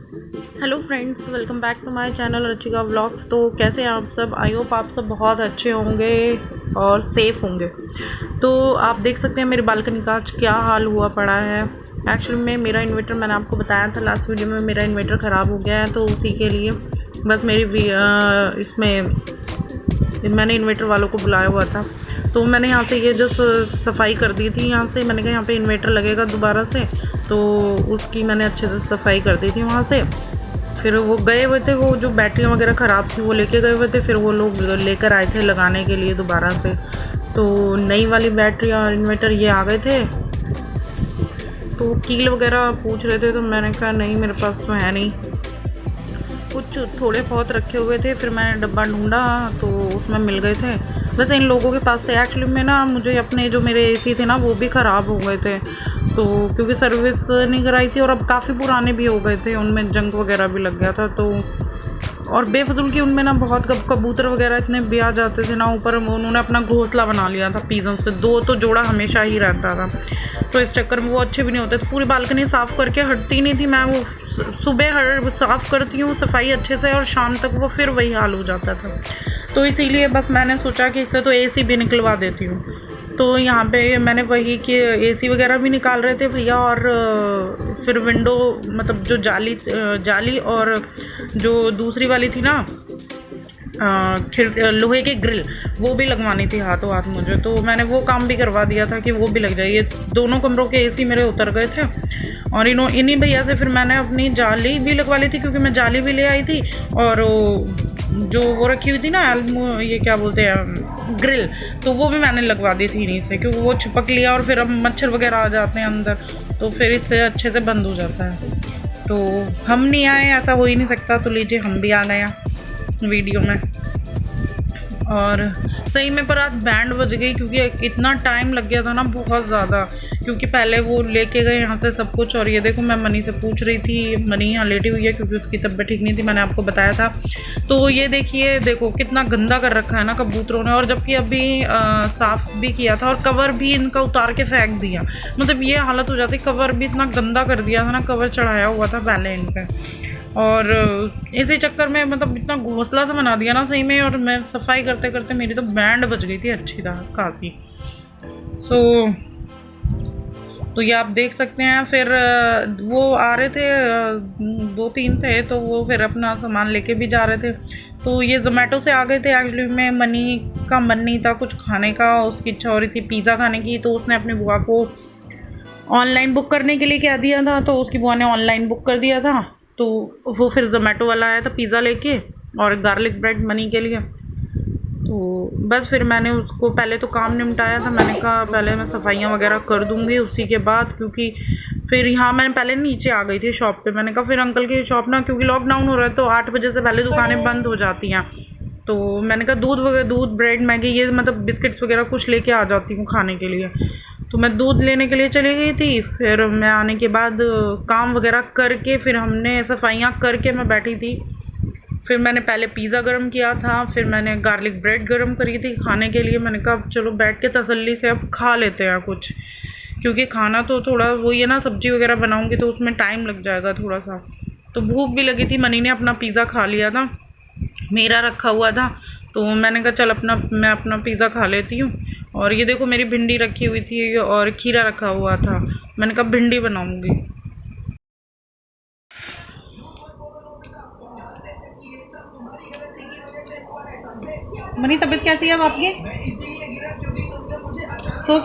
Hello friends, welcome back to my channel Ruchika vlogs. तो कैसे हैं आप सब? आई होप आप सब बहुत अच्छे होंगे और सेफ़ होंगे। तो आप देख सकते हैं मेरी बालकनी का आज क्या हाल हुआ पड़ा है। एक्चुअली में मेरा इन्वर्टर, मैंने आपको बताया था लास्ट वीडियो में, मेरा इन्वर्टर ख़राब हो गया है। तो उसी के लिए बस इसमें मैंने इन्वर्टर वालों को बुलाया हुआ था। तो मैंने यहाँ से ये जो सफाई कर दी थी, यहाँ से मैंने कहा यहाँ पे इन्वर्टर लगेगा दोबारा से, तो उसकी मैंने अच्छे से सफाई कर दी थी वहाँ से। फिर वो गए हुए थे, वो जो बैटरियाँ वगैरह ख़राब थी वो लेके गए हुए थे, फिर वो लोग लेकर आए थे लगाने के लिए दोबारा से। तो नई वाली बैटरी और इन्वर्टर ये आ गए थे। तो कील वगैरह पूछ रहे थे, तो मैंने कहा नहीं, मेरे पास तो है नहीं। कुछ थोड़े बहुत रखे हुए थे, फिर मैंने डब्बा ढूंढा तो उसमें मिल गए थे। वैसे इन लोगों के पास से एक्चुअली में ना, मुझे अपने जो मेरे एसी थे ना वो भी ख़राब हो गए थे, तो क्योंकि सर्विस नहीं कराई थी और अब काफ़ी पुराने भी हो गए थे, उनमें जंग वगैरह भी लग गया था। तो और बेफजूल की उनमें ना बहुत कबूतर वगैरह इतने भी आ जाते थे ना ऊपर, उन्होंने अपना घोंसला बना लिया था पिजन से। 2 तो जोड़ा हमेशा ही रहता था, तो इस चक्कर में वो अच्छे भी नहीं होते। तो पूरी बालकनी साफ़ करके हटती नहीं थी मैं। वो सुबह हर साफ़ करती हूँ सफाई अच्छे से, और शाम तक वो फिर वही हाल हो जाता था। तो इसीलिए बस मैंने सोचा कि इससे तो एसी भी निकलवा देती हूँ। तो यहाँ पे मैंने वही कि एसी वगैरह भी निकाल रहे थे भैया, और फिर विंडो, मतलब जो जाली और जो दूसरी वाली थी ना, लोहे की ग्रिल, वो भी लगवानी थी हाथों हाथ मुझे। तो मैंने वो काम भी करवा दिया था कि वो भी लग जाए। ये दोनों कमरों के एसी मेरे उतर गए थे, और इन्हीं भैया से फिर मैंने अपनी जाली भी लगवा ली थी, क्योंकि मैं जाली भी ले आई थी। और जो वो रखी हुई थी ना, ये क्या बोलते हैं, ग्रिल, तो वो भी मैंने लगवा दी थी इन्हीं से, क्योंकि वो चिपक लिया और फिर अब मच्छर वगैरह आ जाते हैं अंदर, तो फिर इससे अच्छे से बंद हो जाता है। तो हम नहीं आए, ऐसा हो ही नहीं सकता, तो लीजिए हम भी आ गए वीडियो में। और सही में पर आज बैंड बज गई, क्योंकि इतना टाइम लग गया था ना, बहुत ज़्यादा। क्योंकि पहले वो लेके गए यहाँ से सब कुछ, और ये देखो मैं मनी से पूछ रही थी, मनी यहाँ लेटी हुई है क्योंकि उसकी तबीयत ठीक नहीं थी, मैंने आपको बताया था। तो ये देखिए, देखो कितना गंदा कर रखा है ना कबूतरों ने, और जबकि अभी साफ़ भी किया था, और कवर भी इनका उतार के फेंक दिया। मतलब ये हालत हो जाती, कवर भी इतना गंदा कर दिया था ना, कवर चढ़ाया हुआ था पहले इन पर। और इसी चक्कर में मतलब इतना घोंसला सा बना दिया ना सही में, और मैं सफाई करते करते मेरी तो बैंड बज गई थी अच्छी तरह काफ़ी। सो तो ये आप देख सकते हैं। फिर वो आ रहे थे, 2-3 थे, तो वो फिर अपना सामान लेके भी जा रहे थे। तो ये जोमेटो से आ गए थे। एक्चुअली में मनी का मन नहीं था कुछ खाने का, उसकी इच्छा हो रही थी पिज़्ज़ा खाने की, तो उसने अपनी बुआ को ऑनलाइन बुक करने के लिए कह दिया था। तो उसकी बुआ ने ऑनलाइन बुक कर दिया था, तो वो फिर जोमेटो वाला आया था पिज़्ज़ा लेके, और गार्लिक ब्रेड मनी के लिए। तो बस फिर मैंने उसको पहले तो काम निपटाया था, मैंने कहा पहले मैं सफाइयाँ वगैरह कर दूँगी उसी के बाद, क्योंकि फिर यहाँ मैंने पहले नीचे आ गई थी शॉप पे। मैंने कहा फिर अंकल की शॉप ना, क्योंकि लॉकडाउन हो रहा है तो 8 बजे से पहले दुकानें बंद हो जाती हैं। तो मैंने कहा दूध ब्रेड मैगी, ये मतलब बिस्किट्स वगैरह कुछ लेके आ जाती हूँ खाने के लिए। तो मैं दूध लेने के लिए चली गई थी। फिर मैं आने के बाद काम वगैरह करके, फिर हमने सफाइयाँ करके मैं बैठी थी। फिर मैंने पहले पिज़्ज़ा गरम किया था, फिर मैंने गार्लिक ब्रेड गरम करी थी खाने के लिए। मैंने कहा चलो बैठ के तसल्ली से अब खा लेते हैं कुछ, क्योंकि खाना तो थोड़ा वही है ना, सब्ज़ी वगैरह बनाऊँगी तो उसमें टाइम लग जाएगा थोड़ा सा। तो भूख भी लगी थी, मनी ने अपना पिज़्ज़ा खा लिया था, मेरा रखा हुआ था। तो मैंने कहा चल मैं अपना पिज़्ज़ा खा लेती हूँ। और ये देखो मेरी भिंडी रखी हुई थी और खीरा रखा हुआ था, मैंने कहा भिंडी बनाऊँगी। मनी तबीयत कैसी है अब आपकी? सो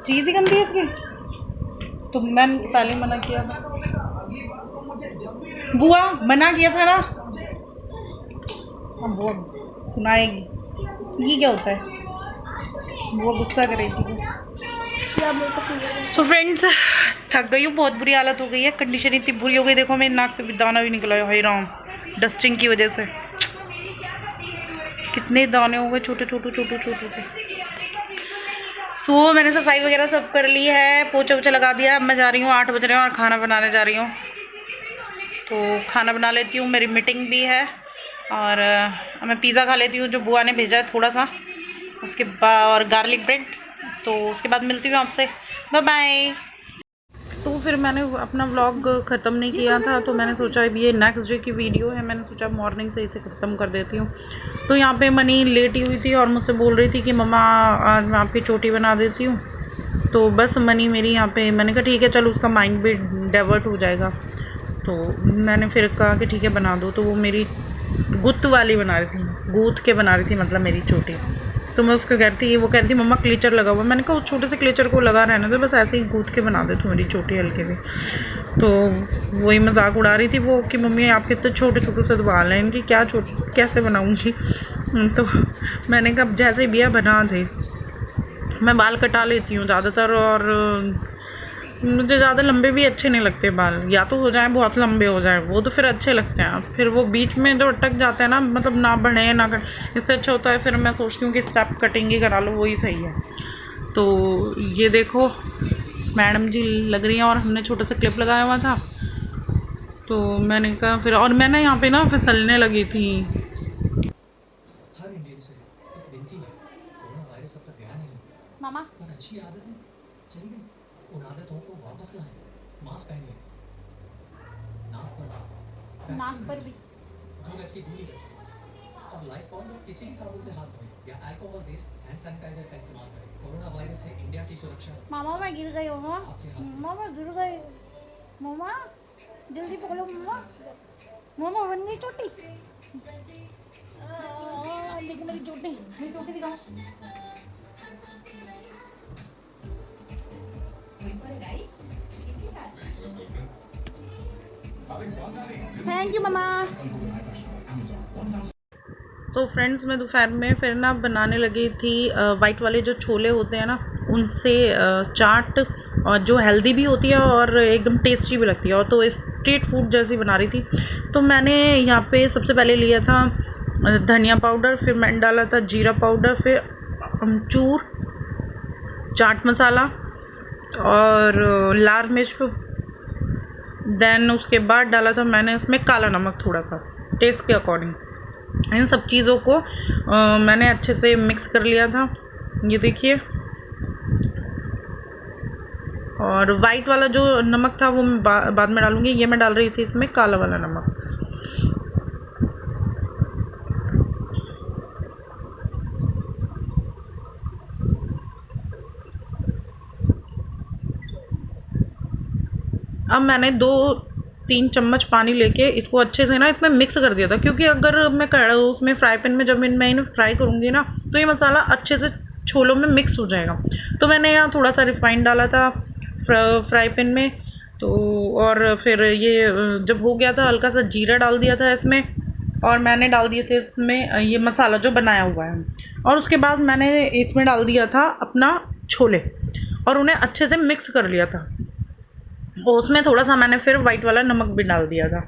चीज़ ही गंदी है इसकी। तो मैंने पहले मना किया था, बुआ मना किया था ना। हाँ बुआ सुनाएगी, ये क्या होता है, बुआ गुस्सा करेगी। सो फ्रेंड्स, थक गई हूँ, बहुत बुरी हालत हो गई है, कंडीशन इतनी बुरी हो गई। देखो मेरे नाक पे भी दाना भी निकला है, हाय राम, डस्टिंग की वजह से कितने दाने हो गए, छोटे से। सो मैंने सफाई वगैरह सब कर ली है, पोछा वोछा लगा दिया। अब मैं जा रही हूँ, 8 बज रहे हैं और खाना बनाने जा रही हूँ। तो खाना बना लेती हूँ, मेरी मीटिंग भी है। और मैं पिज़्ज़ा खा लेती हूँ जो बुआ ने भेजा है थोड़ा सा, उसके बाद और गार्लिक ब्रेड। तो उसके बाद मिलती हूँ आपसे, बाय बाय। तो फिर मैंने अपना व्लॉग ख़त्म नहीं किया था, तो मैंने सोचा अब ये नेक्स्ट डे की वीडियो है, मैंने सोचा मॉर्निंग से इसे ख़त्म कर देती हूँ। तो यहाँ पे मनी लेटी हुई थी और मुझसे बोल रही थी कि मम्मा आज मैं आपकी चोटी बना देती हूँ। तो बस मनी मेरी यहाँ पे, मैंने कहा ठीक है चलो, उसका माइंड भी डाइवर्ट हो जाएगा। तो मैंने फिर कहा कि ठीक है बना दो। तो वो मेरी गुत्त वाली बना रही थी, गूँथ के बना रही थी मतलब मेरी चोटी। तो मैं उसको कहती, वो कहती मम्मा क्लीचर लगा हुआ। मैंने कहा उस छोटे से क्लीचर को लगा रहने दो, बस ऐसे ही गूँथ के बना दे तू मेरी चोटी हल्के भी। तो वही मजाक उड़ा रही थी वो कि मम्मी आपके इतने छोटे छोटे से बाल हैं, इनकी क्या कैसे बनाऊँगी। तो मैंने कहा जैसे भी है बना दे। मैं बाल कटा लेती हूँ ज़्यादातर, और मुझे ज़्यादा लंबे भी अच्छे नहीं लगते बाल, या तो हो जाए बहुत लंबे हो जाए वो तो फिर अच्छे लगते हैं, फिर वो बीच में जो अटक जाते हैं ना, मतलब ना बढ़े ना कट, इससे अच्छा होता है फिर मैं सोचती हूँ कि स्टेप कटिंग ही करा लो, वही सही है। तो ये देखो मैडम जी लग रही हैं, और हमने छोटा सा क्लिप लगाया हुआ था। तो मैंने कहा फिर, और मैं ना यहाँ पे ना फिसलने लगी थी। हर इंडियन से एक विनती है, कोरोना वायरस अब तक गया नहीं मामा पर अच्छी आदतें चली गई। उन आदतों को वापस लाएं। मास्क पहनिए, नाक पर भी 2 गज की दूरी रखें और लाइफबॉय और किसी भी साबुन से हाथ धोएं या अल्कोहल बेस्ड हैंड सैनिटाइजर का इस्तेमाल करें। कोरोना वायरस से इंडिया की सुरक्षा मामा मैं गिर गई हूँ। आपके हाथ में। मामा गिर गई। मामा जल्दी पकड़ो मामा। मामा बन गई चोटी। देखो मेरी चोटी दिखाओ। Thank you mama. So friends मैं दोपहर में फिर ना बनाने लगी थी वाइट वाले जो छोले होते हैं ना, उनसे चाट, और जो हेल्दी भी होती है और एकदम टेस्टी भी लगती है, और तो स्ट्रीट फूड जैसी बना रही थी। तो मैंने यहाँ पे सबसे पहले लिया था धनिया पाउडर, फिर मैंने डाला था जीरा पाउडर, फिर अमचूर, चाट मसाला और लाल मिर्च, देन उसके बाद डाला था मैंने इसमें काला नमक थोड़ा सा टेस्ट के अकॉर्डिंग। इन सब चीज़ों को मैंने अच्छे से मिक्स कर लिया था, ये देखिए। और वाइट वाला जो नमक था वो मैं बाद में डालूंगी, ये मैं डाल रही थी इसमें काला वाला नमक। अब मैंने 2-3 चम्मच पानी लेके इसको अच्छे से ना इसमें मिक्स कर दिया था, क्योंकि अगर मैं उसमें फ्राई पैन में जब मैं इन्हें फ्राई करूँगी ना, तो ये मसाला अच्छे से छोलों में मिक्स हो जाएगा। तो मैंने यहाँ थोड़ा सा रिफाइंड डाला था फ्राई पैन में। तो और फिर ये जब हो गया था, हल्का सा जीरा डाल दिया था इसमें, और मैंने डाल दिए थे इसमें ये मसाला जो बनाया हुआ है, और उसके बाद मैंने इसमें डाल दिया था अपना छोले, और उन्हें अच्छे से मिक्स कर लिया था। और उसमें थोड़ा सा मैंने फिर वाइट वाला नमक भी डाल दिया था।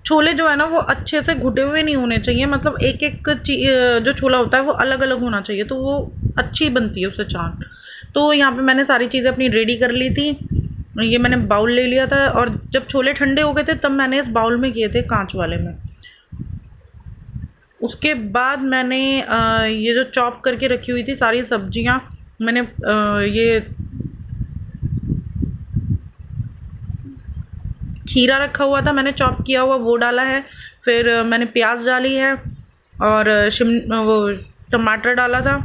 छोले जो है ना वो अच्छे से घुटे हुए नहीं होने चाहिए, मतलब एक एक जो छोला होता है वो अलग अलग होना चाहिए, तो वो अच्छी बनती है उससे चाट। तो यहाँ पे मैंने सारी चीज़ें अपनी रेडी कर ली थी, ये मैंने बाउल ले लिया था, और जब छोले ठंडे हो गए थे तब मैंने इस बाउल में किए थे, कांच वाले में। उसके बाद मैंने ये जो चॉप करके रखी हुई थी सारी सब्जियां, मैंने ये खीरा रखा हुआ था मैंने चॉप किया हुआ, वो डाला है। फिर मैंने प्याज डाली है, और वो टमाटर डाला था,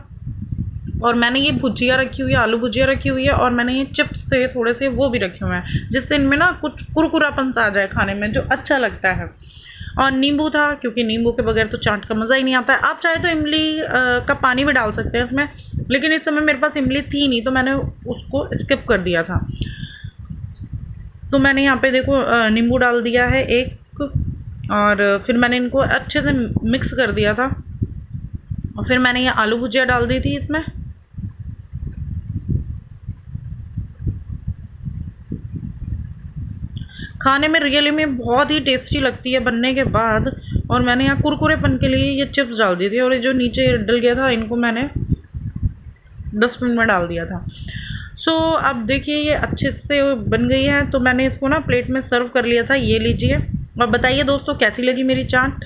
और मैंने ये भुजिया रखी हुई है, आलू भुजिया रखी हुई है, और मैंने ये चिप्स थे थोड़े से वो भी रखे हुए हैं, जिससे इनमें ना कुछ कुरकुरापन सा आ जाए खाने में, जो अच्छा लगता है। और नींबू था, क्योंकि नींबू के बगैर तो चाट का मज़ा ही नहीं आता है। आप चाहे तो इमली का पानी भी डाल सकते हैं इसमें, लेकिन इस समय मेरे पास इमली थी नहीं, तो मैंने उसको स्किप कर दिया था। तो मैंने यहाँ पे देखो नींबू डाल दिया है एक, और फिर मैंने इनको अच्छे से मिक्स कर दिया था, और फिर मैंने ये आलू भुजिया डाल दी थी इसमें। खाने में रियली में बहुत ही टेस्टी लगती है बनने के बाद। और मैंने यहाँ कुरकुरेपन के लिए ये चिप्स डाल दी थी, और ये जो नीचे डल गया था इनको मैंने डस्टबिन में डाल दिया था। सो अब देखिए ये अच्छे से बन गई है, तो मैंने इसको ना प्लेट में सर्व कर लिया था। ये लीजिए, और बताइए दोस्तों कैसी लगी मेरी चाट।